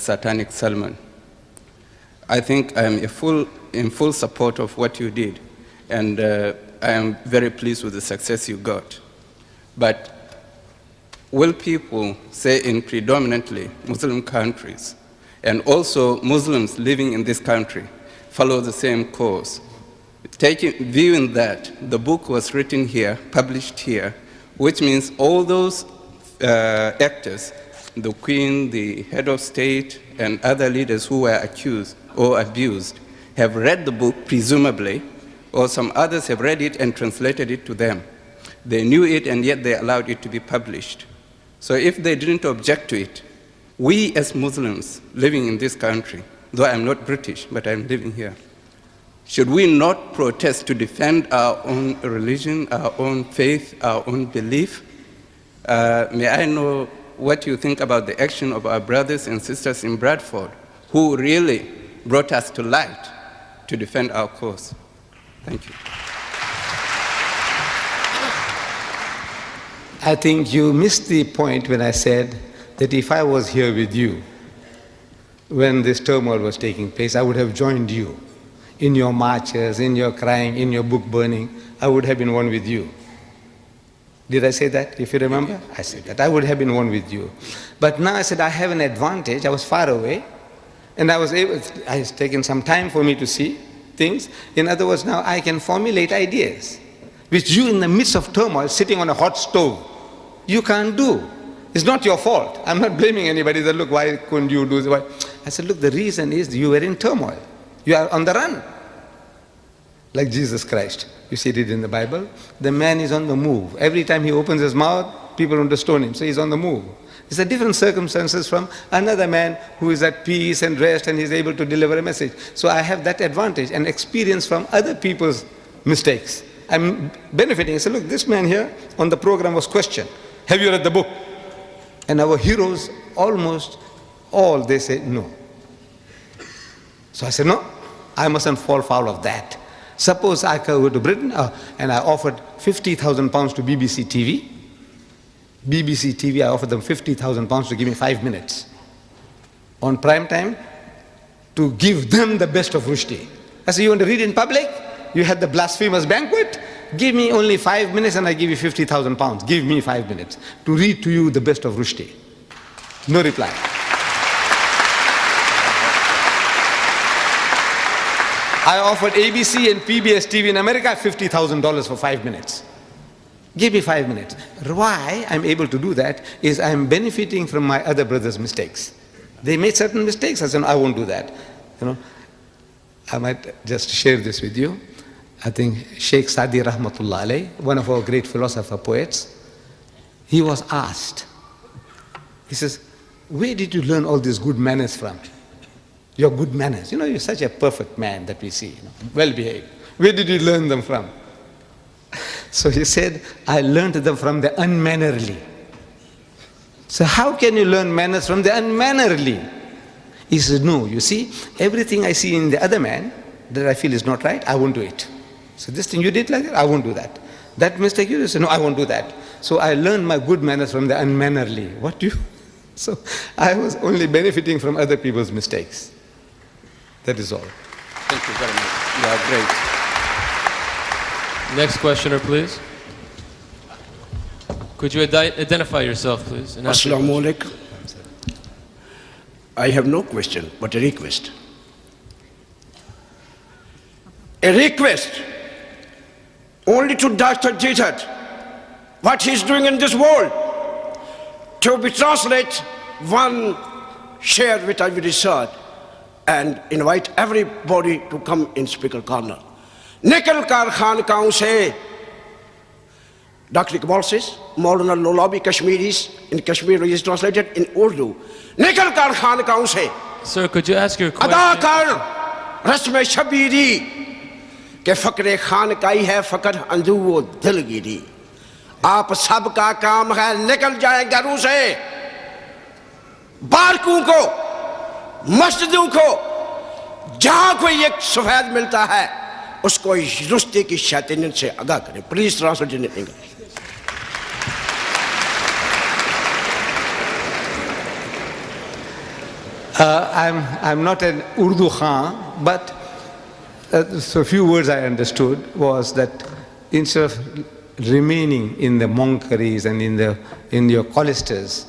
satanic sermon. I think I am in full support of what you did, and I am very pleased with the success you got. But will people, say in predominantly Muslim countries, and also Muslims living in this country, follow the same course? Viewing that the book was written here, published here, which means all those actors, the Queen, the head of state, and other leaders who were accused or abused, have read the book, presumably, or some others have read it and translated it to them. They knew it, and yet they allowed it to be published. So if they didn't object to it, we as Muslims living in this country, though I'm not British, but I'm living here, should we not protest to defend our own religion, our own faith, our own belief? May I know what you think about the action of our brothers and sisters in Bradford, who really brought us to light to defend our cause? Thank you. I think you missed the point when I said that if I was here with you when this turmoil was taking place, I would have joined you in your marches, in your crying, in your book burning. I would have been one with you. Did I say that? If you remember, yeah. I said that. I would have been one with you. But now I said I have an advantage. I was far away, and it's taken some time for me to see things. In other words, now I can formulate ideas, which you in the midst of turmoil, sitting on a hot stove, you can't do. It's not your fault. I'm not blaming anybody that, look, why couldn't you do this? Why? I said, look, the reason is you were in turmoil. You are on the run. Like Jesus Christ. You see it in the Bible. The man is on the move. Every time he opens his mouth, people want to stone him. So he's on the move. It's a different circumstances from another man who is at peace and rest and he's able to deliver a message. So I have that advantage and experience from other people's mistakes. I'm benefiting. I said, look, this man here on the program was questioned. Have you read the book? And our heroes, almost all, they said no. So I said, no, I mustn't fall foul of that. Suppose I go to Britain and I offered 50,000 pounds to BBC TV. BBC TV, I offered them 50,000 pounds to give me 5 minutes on prime time to give them the best of Rushdie. I said, you want to read in public? You had the blasphemous banquet? Give me only 5 minutes and I give you 50,000 pounds. Give me 5 minutes to read to you the best of Rushdie. No reply. I offered ABC and PBS TV in America $50,000 for 5 minutes. Give me 5 minutes. Why I'm able to do that is I'm benefiting from my other brothers' mistakes. They made certain mistakes. I said, no, I won't do that. You know, I might just share this with you. I think Sheikh Sadi Rahmatullah alayh, one of our great philosopher poets, he was asked, he says, where did you learn all these good manners from? Your good manners. You know, you're such a perfect man that we see, you know, well behaved. Where did you learn them from? So he said, I learned them from the unmannerly. So how can you learn manners from the unmannerly? He says, no, you see, everything I see in the other man that I feel is not right, I won't do it. So this thing you did like that, I won't do that. That mistake you did, no, I won't do that. So I learned my good manners from the unmannerly. What do you? So I was only benefiting from other people's mistakes. That is all. Thank you very much. You are great. Next questioner, please. Could you identify yourself, please? Assalamu alaikum. I have no question, but a request. A request only to Dr. Deedat, what he's doing in this world, to be translated, one share with our research, and invite everybody to come in speaker corner. Nikal kar khankaon se, Dr. Iqbal says, Maulana Lolabi Kashmiris, in Kashmiri is translated in Urdu. Nikal kar khankaon se. Sir, could you ask your question? Ada kar rasme shabiri. کہ فقر خانقائی ہے فقر اندو و دلگیری آپ سب کا کام ہے نکل جائیں گھروں سے بارکوں کو مسجدوں کو جہاں کوئی ایک سفید ملتا ہے اس کو رشتے کی شیطانیت سے آگاہ کریں please translate in English I'm not an Urdu Khan, but so a few words I understood was that instead of remaining in the monkeries and in your cloisters,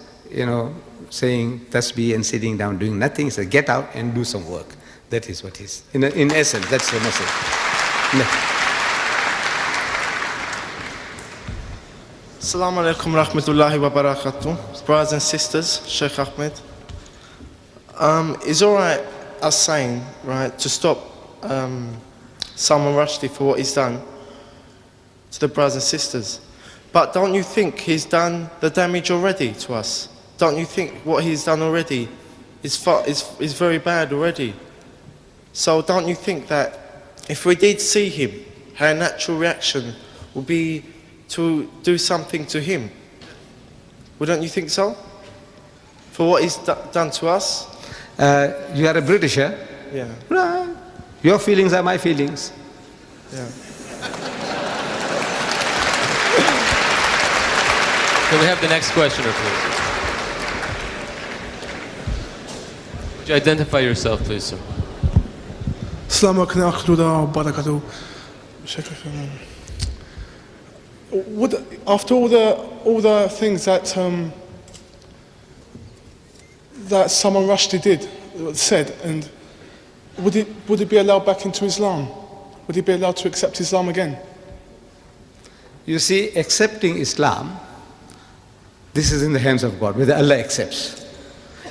saying tasbih and sitting down doing nothing, he said, get out and do some work. That is what is. In essence, that's the message. Assalamu alaikum rahmatullahi wa barakatuh. Brothers and sisters, Sheikh Ahmed. It's alright us saying, right, to stop Salman Rushdie for what he's done to the brothers and sisters. But don't you think he's done the damage already to us? Don't you think what he's done already is very bad already? So don't you think that if we did see him, our natural reaction would be to do something to him? Wouldn't you think so? For what he's done to us? You are a Britisher? Yeah. Right. Your feelings are my feelings. Yeah. Can we have the next questioner, please? Would you identify yourself, please, sir? Assalamu alaikum wa barakatuh. After all the things that Salman Rushdie said, and would it be allowed back into Islam? Would he be allowed to accept Islam again? You see, accepting Islam, this is in the hands of God, whether Allah accepts.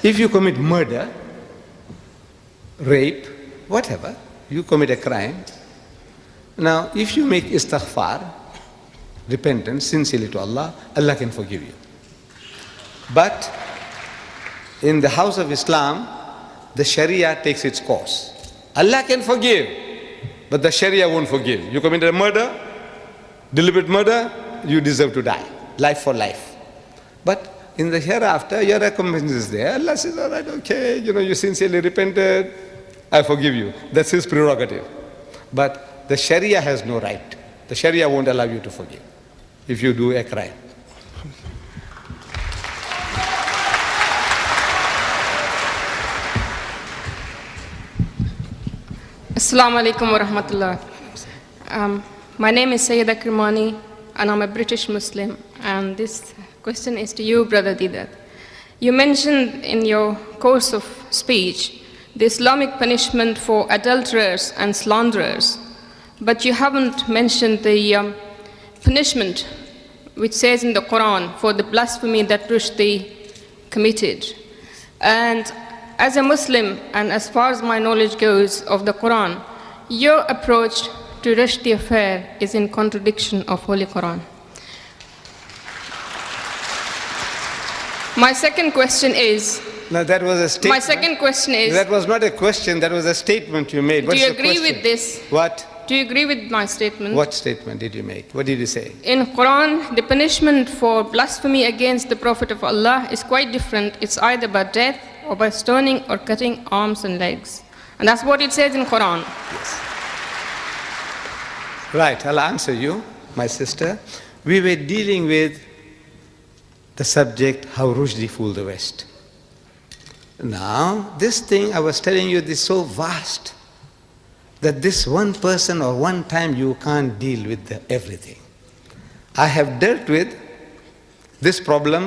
If you commit murder, rape, whatever, you commit a crime. Now, if you make istighfar, repentance, sincerely to Allah, Allah can forgive you. But in the house of Islam, the Sharia takes its course. Allah can forgive, but the Sharia won't forgive. You committed a murder, deliberate murder, you deserve to die, life for life. But in the hereafter, your recompense is there. Allah says, all right, okay, you sincerely repented, I forgive you. That's his prerogative. But the Sharia has no right. The Sharia won't allow you to forgive if you do a crime. Assalamu alaikum wa rahmatullah. My name is Sayyida Kirmani and I'm a British Muslim, and this question is to you, Brother Deedat. You mentioned in your course of speech the Islamic punishment for adulterers and slanderers, but you haven't mentioned the punishment which says in the Quran for the blasphemy that Rushdie committed. And as a Muslim, and as far as my knowledge goes of the Quran, your approach to Rushdie affair is in contradiction of Holy Quran. My second question is... Now that was a statement. My second question is... That was not a question, that was a statement you made. Do you agree with this? What? Do you agree with my statement? What statement did you make? What did you say? In Quran, the punishment for blasphemy against the Prophet of Allah is quite different. It's either by death or by stoning or cutting arms and legs. And that's what it says in Quran. Yes. Right, I'll answer you, my sister. We were dealing with the subject, how Rushdie fooled the West. Now, this thing I was telling you is so vast that this one person or one time you can't deal with everything. I have dealt with this problem